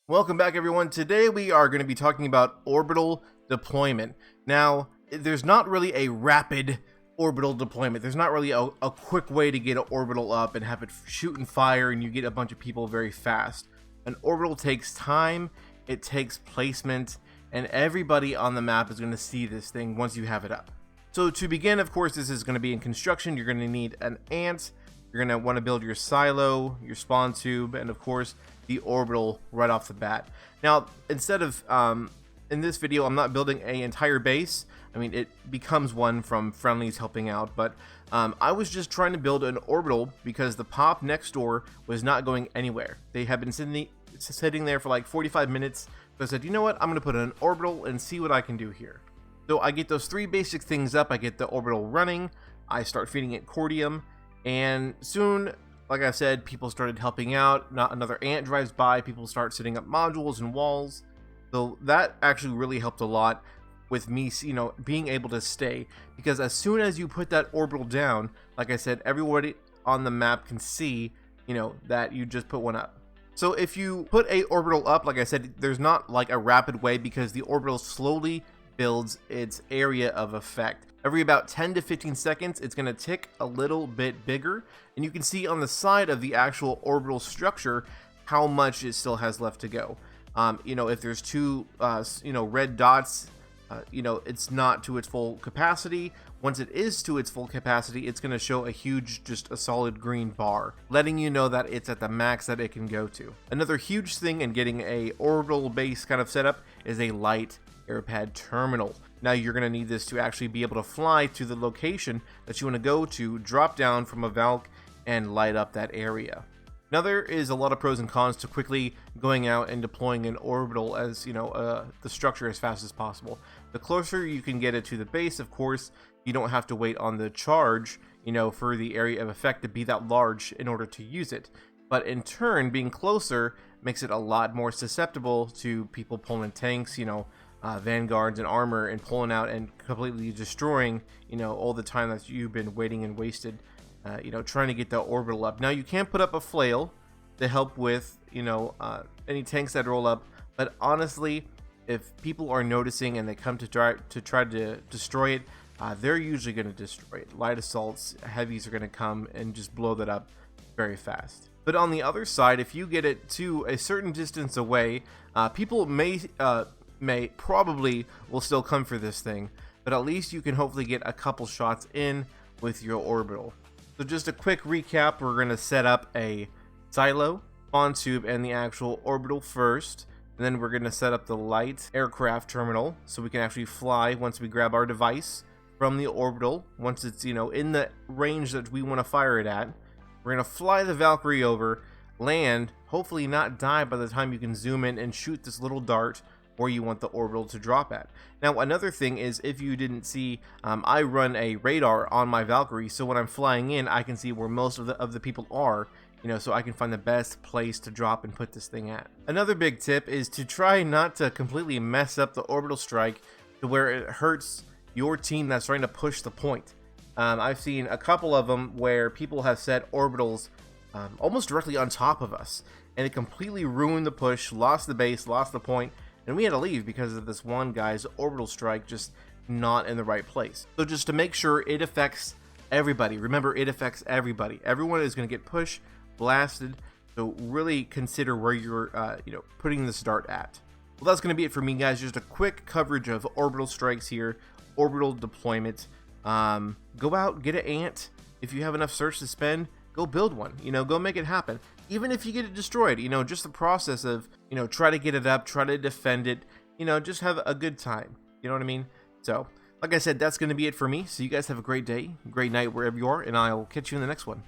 Welcome back, everyone. Today we are going to be talking about orbital deployment. Now, there's not really a rapid orbital deployment. There's not really a quick way to get an orbital up and have it shoot and fire and you get a bunch of people very fast. An orbital takes time, it takes placement, and everybody on the map is going to see this thing once you have it up. So to begin, of course, this is going to be in construction. You're going to need an ant. You're going to want to build your silo, your spawn tube, and of course the orbital right off the bat. Now, instead of in this video, I'm not building an entire base. I mean, it becomes one from friendlies helping out, but I was just trying to build an orbital because the pop next door was not going anywhere. They have been sitting there for like 45 minutes. So I said, you know what? I'm going to put an orbital and see what I can do here. So I get those three basic things up. I get the orbital running. I start feeding it cordium. And soon, like I said, people started helping out. Not another ant drives by. People start setting up modules and walls. So that actually really helped a lot with me, being able to stay. Because as soon as you put that orbital down, like I said, everybody on the map can see, that you just put one up. So if you put a orbital up, like I said, there's not like a rapid way because the orbital slowly builds its area of effect. Every about 10 to 15 seconds, it's going to tick a little bit bigger, and you can see on the side of the actual orbital structure how much it still has left to go. If there's two, red dots, it's not to its full capacity. Once it is to its full capacity, it's going to show a huge, just a solid green bar, letting you know that it's at the max that it can go to. Another huge thing in getting a orbital base kind of set up is a light airpad terminal. Now you're going to need this to actually be able to fly to the location that you want to go to, drop down from a Valk, and light up that area. Now there is a lot of pros and cons to quickly going out and deploying an orbital as, the structure as fast as possible. The closer you can get it to the base, of course, you don't have to wait on the charge, for the area of effect to be that large in order to use it. But in turn, being closer makes it a lot more susceptible to people pulling tanks, vanguards and armor and pulling out and completely destroying, all the time that you've been waiting and wasted, trying to get the orbital up. Now you can put up a flail to help with, any tanks that roll up, but honestly, if people are noticing and they come to try to destroy it, they're usually going to destroy it. Light assaults, heavies are going to come and just blow that up very fast. But on the other side, if you get it to a certain distance away, people probably will still come for this thing, but at least you can hopefully get a couple shots in with your orbital. So just a quick recap, we're going to set up a silo, spawn tube, and the actual orbital first, and then we're going to set up the light aircraft terminal so we can actually fly once we grab our device from the orbital. Once it's in the range that we want to fire it at, we're going to fly the Valkyrie over, land, hopefully not die by the time you can zoom in and shoot this little dart where you want the orbital to drop at. Now another thing is, if you didn't see, I run a radar on my Valkyrie, so when I'm flying in I can see where most of the people are, so I can find the best place to drop and put this thing at. Another big tip is to try not to completely mess up the orbital strike to where it hurts your team that's trying to push the point. I've seen a couple of them where people have set orbitals almost directly on top of us, and it completely ruined the push, lost the base, lost the point, and we had to leave because of this one guy's orbital strike just not in the right place. So just to make sure it affects everybody, remember, it affects everybody. Everyone is going to get pushed, blasted, so really consider where you're putting this dart at. Well, that's going to be it for me, guys. Just a quick coverage of orbital strikes here, orbital deployment. Go out, get an ant. If you have enough search to spend, go build one, go make it happen. Even if you get it destroyed, just the process of, try to get it up, try to defend it, just have a good time. You know what I mean? So, like I said, that's going to be it for me. So you guys have a great day, great night wherever you are, and I'll catch you in the next one.